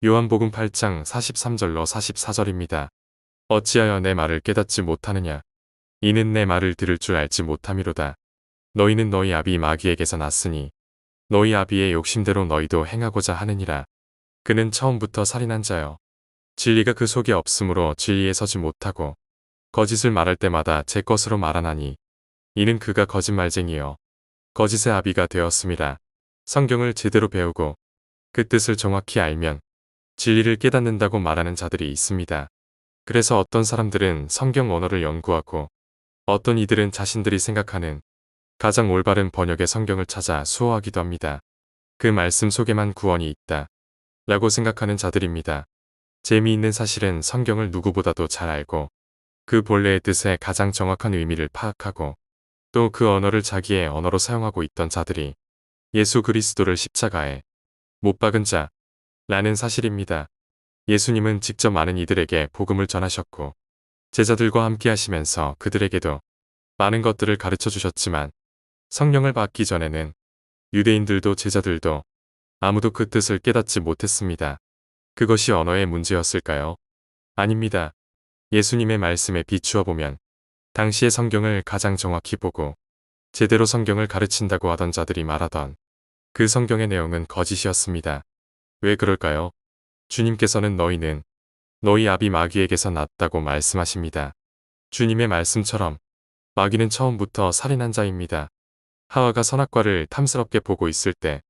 요한복음 8장 43절로 44절입니다. 어찌하여 내 말을 깨닫지 못하느냐. 이는 내 말을 들을 줄 알지 못함이로다. 너희는 너희 아비 마귀에게서 났으니 너희 아비의 욕심대로 너희도 행하고자 하느니라. 그는 처음부터 살인한 자요. 진리가 그 속에 없으므로 진리에 서지 못하고 거짓을 말할 때마다 제 것으로 말하나니 이는 그가 거짓말쟁이요 거짓의 아비가 되었음이라. 성경을 제대로 배우고 그 뜻을 정확히 알면 진리를 깨닫는다고 말하는 자들이 있습니다. 그래서 어떤 사람들은 성경 언어를 연구하고 어떤 이들은 자신들이 생각하는 가장 올바른 번역의 성경을 찾아 수호하기도 합니다. 그 말씀 속에만 구원이 있다 라고 생각하는 자들입니다. 재미있는 사실은 성경을 누구보다도 잘 알고 그 본래의 뜻의 가장 정확한 의미를 파악하고 또 그 언어를 자기의 언어로 사용하고 있던 자들이 예수 그리스도를 십자가에 못 박은 자라는 사실입니다. 예수님은 직접 많은 이들에게 복음을 전하셨고 제자들과 함께 하시면서 그들에게도 많은 것들을 가르쳐 주셨지만 성령을 받기 전에는 유대인들도 제자들도 아무도 그 뜻을 깨닫지 못했습니다. 그것이 언어의 문제였을까요? 아닙니다. 예수님의 말씀에 비추어 보면 당시의 성경을 가장 정확히 보고 제대로 성경을 가르친다고 하던 자들이 말하던 그 성경의 내용은 거짓이었습니다. 왜 그럴까요? 주님께서는 너희는 너희 아비 마귀에게서 났다고 말씀하십니다. 주님의 말씀처럼 마귀는 처음부터 살인한 자입니다. 하와가 선악과를 탐스럽게 보고 있을 때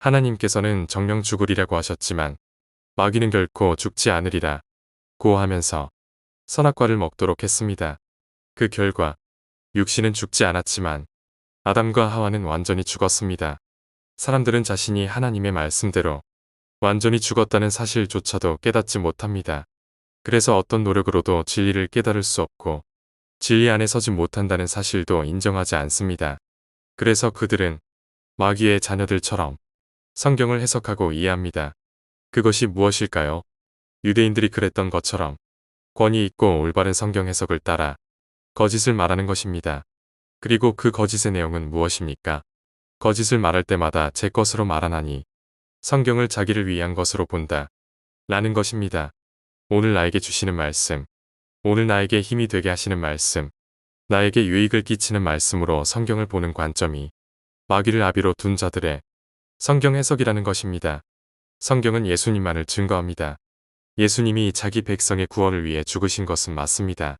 하나님께서는 정령 죽으리라고 하셨지만 마귀는 결코 죽지 않으리라 고 하면서 선악과를 먹도록 했습니다. 그 결과 육신은 죽지 않았지만 아담과 하와는 완전히 죽었습니다. 사람들은 자신이 하나님의 말씀대로 완전히 죽었다는 사실조차도 깨닫지 못합니다. 그래서 어떤 노력으로도 진리를 깨달을 수 없고 진리 안에 서지 못한다는 사실도 인정하지 않습니다. 그래서 그들은 마귀의 자녀들처럼 성경을 해석하고 이해합니다. 그것이 무엇일까요? 유대인들이 그랬던 것처럼 권위 있고 올바른 성경 해석을 따라 거짓을 말하는 것입니다. 그리고 그 거짓의 내용은 무엇입니까? 거짓을 말할 때마다 제 것으로 말하나니 성경을 자기를 위한 것으로 본다 라는 것입니다. 오늘 나에게 주시는 말씀, 오늘 나에게 힘이 되게 하시는 말씀, 나에게 유익을 끼치는 말씀으로 성경을 보는 관점이 마귀를 아비로 둔 자들의 성경 해석이라는 것입니다. 성경은 예수님만을 증거합니다. 예수님이 자기 백성의 구원을 위해 죽으신 것은 맞습니다.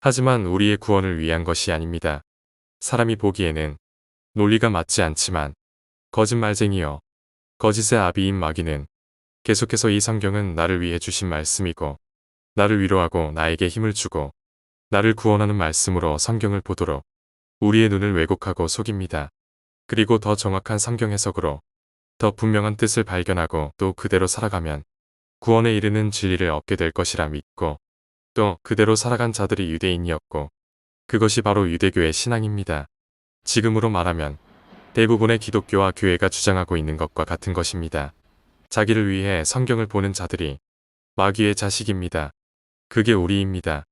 하지만 우리의 구원을 위한 것이 아닙니다. 사람이 보기에는 논리가 맞지 않지만 거짓말쟁이여 거짓의 아비인 마귀는 계속해서 이 성경은 나를 위해 주신 말씀이고 나를 위로하고 나에게 힘을 주고 나를 구원하는 말씀으로 성경을 보도록 우리의 눈을 왜곡하고 속입니다. 그리고 더 정확한 성경 해석으로 더 분명한 뜻을 발견하고 또 그대로 살아가면 구원에 이르는 진리를 얻게 될 것이라 믿고 또 그대로 살아간 자들이 유대인이었고 그것이 바로 유대교의 신앙입니다. 지금으로 말하면 대부분의 기독교와 교회가 주장하고 있는 것과 같은 것입니다. 자기를 위해 성경을 보는 자들이 마귀의 자식입니다. 그게 우리입니다.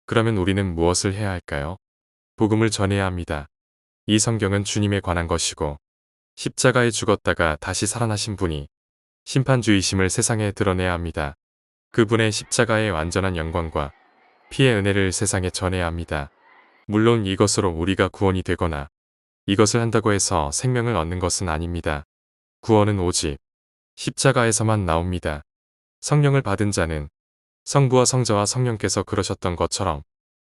그러면 우리는 무엇을 해야 할까요? 복음을 전해야 합니다. 이 성경은 주님에 관한 것이고 십자가에 죽었다가 다시 살아나신 분이 심판주이심을 세상에 드러내야 합니다. 그분의 십자가의 완전한 영광과 피의 은혜를 세상에 전해야 합니다. 물론 이것으로 우리가 구원이 되거나 이것을 한다고 해서 생명을 얻는 것은 아닙니다. 구원은 오직 십자가에서만 나옵니다. 성령을 받은 자는 성부와 성자와 성령께서 그러셨던 것처럼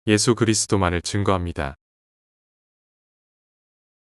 예수 그리스도만을 증거합니다.